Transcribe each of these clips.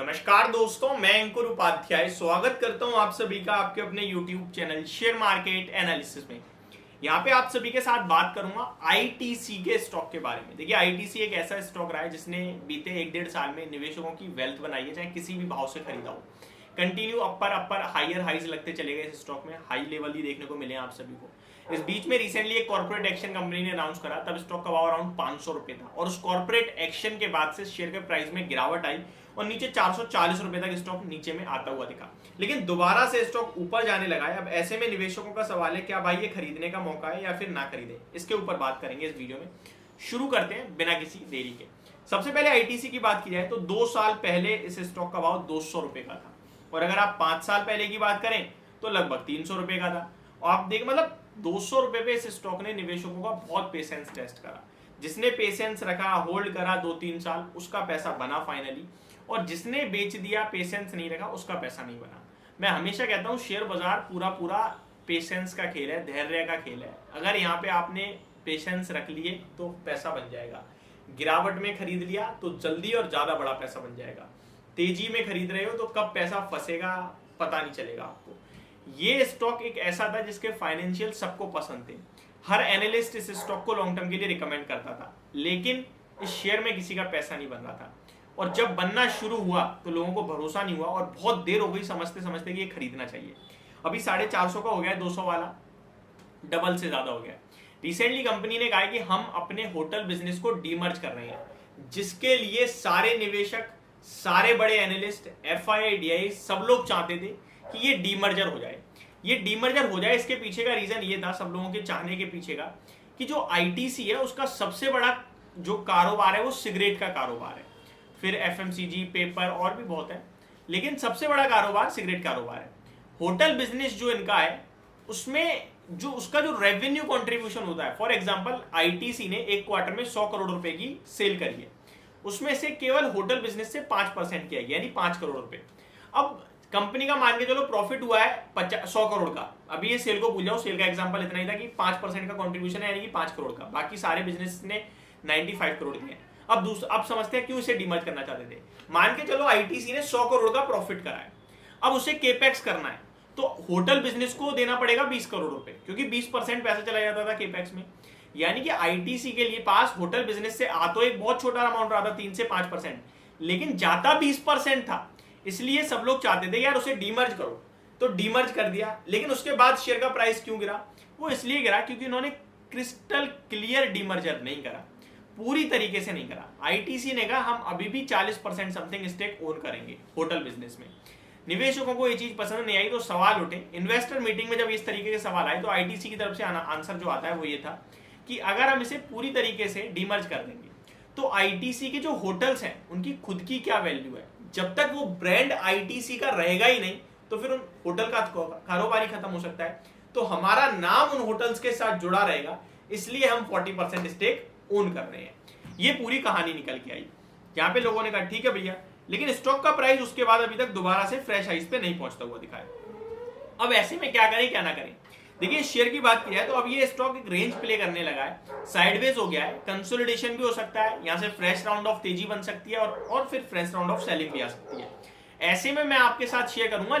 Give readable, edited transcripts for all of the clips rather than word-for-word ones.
नमस्कार दोस्तों, मैं अंकुर उपाध्याय स्वागत करता हूं आप सभी का आपके अपने YouTube channel share market analysis में। यहां पे आप सभी के साथ बात करूंगा आईटीसी के स्टॉक के बारे में। देखिए, आईटीसी एक ऐसा स्टॉक रहा है जिसने बीते 1-1.5 साल में निवेशकों की वेल्थ बनाई है, चाहे किसी भी भाव से खरीदा हो। कंटिन्यू अपर हायर हाइज लगते चले गए इस स्टॉक में, हाई लेवल ही देखने को मिले आप सभी को। इस बीच में रिसेंटली एक कॉर्पोरेट एक्शन कंपनी ने अनाउंस करा, तब स्टॉक का भाव अराउंड 500 रुपए था और उस कॉर्पोरेट एक्शन के बाद से शेयर के प्राइस में गिरावट आई और नीचे 440 रुपए तक स्टॉक नीचे में आता हुआ दिखा, लेकिन दोबारा से स्टॉक ऊपर जाने लगा है। अब ऐसे में निवेशकों का सवाल है, क्या भाई ये खरीदने का मौका है या फिर ना खरीदे? इसके ऊपर बात करेंगे इस वीडियो में। शुरू करते हैं बिना किसी देरी के। सबसे पहले आईटीसी की बात की जाए तो 2 साल पहले इस स्टॉक का भाव 200 रुपए का था और अगर आप 5 साल पहले की बात करें तो लगभग 300 रुपए का था। और आप देख, मतलब 200 रुपए पे इस स्टॉक ने निवेशकों का बहुत पेशेंस टेस्ट करा। जिसने पेशेंस रखा, होल्ड करा 2-3 साल, उसका पैसा बना फाइनली, और जिसने बेच दिया, पेशेंस नहीं रखा, उसका पैसा नहीं बना। मैं हमेशा कहता हूं शेयर बाजार पूरा पेशेंस का खेल है, धैर्य का खेल है। अगर यहाँ पे आपने पेशेंस रख लिए तो पैसा बन जाएगा। गिरावट में खरीद लिया तो जल्दी और ज्यादा बड़ा पैसा बन जाएगा। तेजी में खरीद रहे हो तो कब पैसा फंसेगा पता नहीं चलेगा आपको। ये स्टॉक एक ऐसा था जिसके फाइनेंशियल सबको पसंद थे। हर एनालिस्ट इस स्टॉक को लॉन्ग टर्म के लिए रिकमेंड करता था, लेकिन इस शेयर में किसी का पैसा नहीं बन रहा था। और जब बनना शुरू हुआ तो लोगों को भरोसा नहीं हुआ और बहुत देर हो गई समझते समझते कि ये खरीदना चाहिए। अभी 450 का हो गया है, 200 वाला डबल से ज्यादा हो गया। रिसेंटली कंपनी ने कहा कि हम अपने होटल बिजनेस को डीमर्ज कर रहे हैं, जिसके लिए सारे निवेशक, सारे बड़े एनालिस्ट, एफआई, डीआई सब लोग चाहते थे कि ये डीमर्जर हो जाए। ये डीमर्जर हो जाए, इसके पीछे का रीजन ये था, सब लोगों के चाहने के पीछे का, कि जो आईटीसी है उसका सबसे बड़ा जो कारोबार है वो सिगरेट का कारोबार है। फिर एफएमसीजी, पेपर और भी बहुत है, लेकिन सबसे बड़ा कारोबार सिगरेट कारोबार है। होटल बिजनेस जो इनका है उसमें जो उसका जो रेवेन्यू कंट्रीब्यूशन होता है, फॉर एग्जांपल आईटीसी ने एक क्वार्टर में 100 करोड़ रुपए की सेल करी है, उसमें से केवल होटल बिजनेस से 5% किया गया, यानी 5 करोड़ रुपए। अब कंपनी का मान के चलो प्रॉफिट हुआ है 100 करोड़ का। अभी ये सेल को भूल जाओ, सेल का एग्जांपल इतना ही था कि 5% का कंट्रीब्यूशन है, यानी कि 5 करोड़ का। बाकी सारे बिजनेस ने 95 करोड़ दिए। अब समझते हैं क्यों इसे डीमर्ज करना चाहते थे। मान के चलो आईटीसी ने 100 करोड़ का प्रॉफिट करा है, अब उसे केपेक्स करना है तो होटल बिजनेस को देना पड़ेगा 20 करोड़ रुपए, क्योंकि 20% पैसा चला जाता था केपेक्स में। यानी कि आईटीसी के लिए पास होटल बिजनेस से आ तो एक बहुत छोटा अमाउंट रहा था, 3 से 5%, लेकिन जाता 20% था। इसलिए सब लोग चाहते थे यार उसे डीमर्ज करो, तो डीमर्ज कर दिया। लेकिन उसके बाद शेयर का प्राइस क्यों गिरा? वो इसलिए गिरा क्योंकि उन्होंने क्रिस्टल क्लियर डीमर्जर नहीं करा, पूरी तरीके से नहीं करा। आईटीसी ने कहा हम अभी भी 40% समथिंग स्टेक ओन करेंगे होटल बिजनेस में। निवेशकों को ये चीज पसंद नहीं आई तो सवाल उठे। इन्वेस्टर मीटिंग में जब इस तरीके के सवाल आए तो आईटीसी की तरफ से आंसर जो आता है वो ये था कि अगर हम इसे पूरी तरीके से डीमर्ज कर देंगे तो आईटीसी के जो होटल्स हैं उनकी खुद की क्या वैल्यू है। जब तक वो ब्रांड आईटीसी का रहेगा ही नहीं तो फिर उन होटल का कारोबार ही खत्म हो सकता है। तो हमारा नाम उन होटल्स के साथ जुड़ा रहेगा, इसलिए हम 40% स्टेक ओन कर रहे हैं। ये पूरी कहानी निकल के आई। यहाँ पे लोगों ने कहा ठीक है भैया, लेकिन स्टॉक का प्राइस उसके बाद अभी तक दोबारा से फ्रेश हाइस पे नहीं पहुंचता हुआ दिखा है। अब ऐसे में क्या करें क्या ना करें? देखिए, शेयर की बात की जाए तो अब ये स्टॉक एक रेंज प्ले करने लगा है, साइडवेज हो गया है, कंसोलिडेशन भी हो सकता है, यहाँ से फ्रेश राउंड ऑफ तेजी बन सकती है और फिर फ्रेश राउंड ऑफ सेलिंग भी आ सकती है। ऐसे में मैं आपके साथ शेयर करूंगा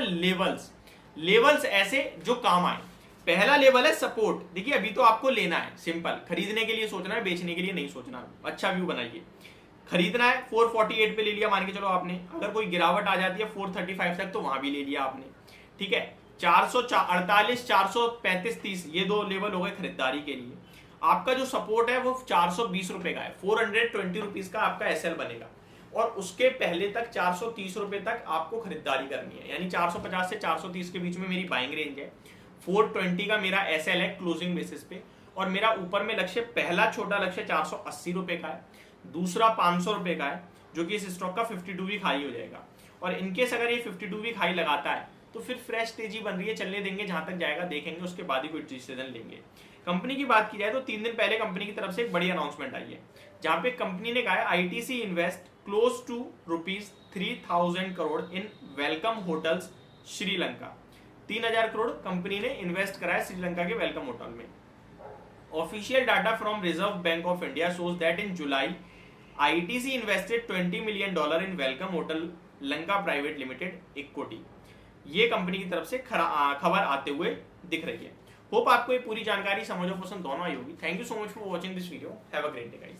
लेवल्स ऐसे जो काम आए। पहला लेवल है सपोर्ट। देखिए, अभी तो आपको लेना है, सिंपल, खरीदने के लिए सोचना है, बेचने के लिए नहीं सोचना। अच्छा व्यू बनाइए। खरीदना है 448 पे ले लिया मान के चलो आपने, अगर कोई गिरावट आ जाती है 435 तक तो वहां भी ले लिया आपने, ठीक है। 448, 435, 30 ये 2 लेवल हो गए खरीदारी के लिए। आपका जो सपोर्ट है वो 420 रुपए का है, 420 रुपीज का आपका एसएल बनेगा और उसके पहले तक 430 रुपए तक आपको खरीदारी करनी है, यानी 450 से 430 के बीच में मेरी बाइंग रेंज है। 420 का मेरा एसएल है क्लोजिंग बेसिस पे, और मेरा ऊपर में लक्ष्य, पहला छोटा लक्ष्य 480 रुपए का है, दूसरा 500 रुपए का है, जो कि इस स्टॉक का 52 वीक हाई हो जाएगा। और इनकेस अगर ये 52 वीक हाई लगाता है तो फिर फ्रेश तेजी बन रही है, चलने देंगे, जहां तक जाएगा देखेंगे, उसके बाद ही कोई डिसीजन लेंगे। कंपनी की बात की जाए तो 3 दिन पहले कंपनी की तरफ से एक बड़ी अनाउंसमेंट आई है, जहां पे कंपनी ने कहा है ITC invest close to ₹3000 crore in welcome hotels Sri Lanka. 3000 crore company ने इन्वेस्ट करा है श्रीलंका के वेलकम होटल में। Official data from Reserve Bank of India shows that in July, ITC invested $20 million in Welcome Hotel Lanka private limited equity, ये company की तरफ से खबर आते हुए दिख रही है। होप आपको ये पूरी जानकारी समझ और पसंद दोनों आई होगी। Thank you so much for watching this video. Have a great day guys.